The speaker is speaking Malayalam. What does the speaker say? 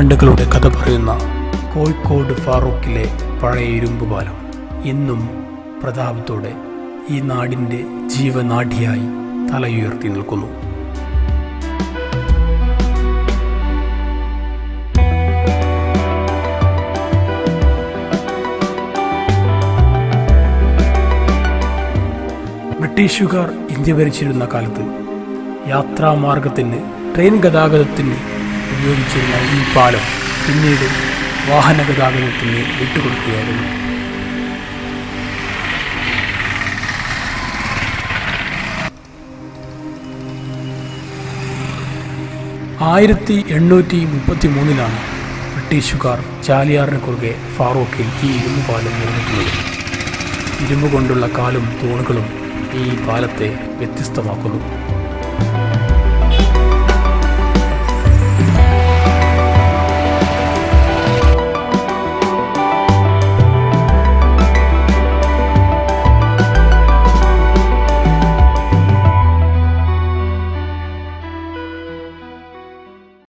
നൂറ്റാണ്ടുകളുടെ കഥ പറയുന്ന കോഴിക്കോട് ഫാറൂഖിലെ പഴയ ഇരുമ്പ് പാലം ഇന്നും പ്രതാപത്തോടെ ഈ നാടിൻ്റെ ജീവനാഡിയായി തലയുയർത്തി നിൽക്കുന്നു. ബ്രിട്ടീഷുകാർ ഇന്ത്യ ഭരിച്ചിരുന്ന കാലത്ത് യാത്രാമാർഗത്തിന് ട്രെയിൻ ഗതാഗതത്തിന് ഉപയോഗിച്ചിരുന്ന ഈ പാലം പിന്നീട് വാഹന ഗതാഗതത്തിന് വിട്ടുകൊടുക്കുകയായിരുന്നു. 1833 ബ്രിട്ടീഷുകാർ ചാലിയാറിന് കുറുകെ ഫാറൂഖിൽ ഈ ഇരുമ്പ് പാലം നിർമ്മിക്കുന്നത്. ഇരുമ്പ് കൊണ്ടുള്ള കാലും തൂണുകളും ഈ പാലത്തെ വ്യത്യസ്തമാക്കുന്നു.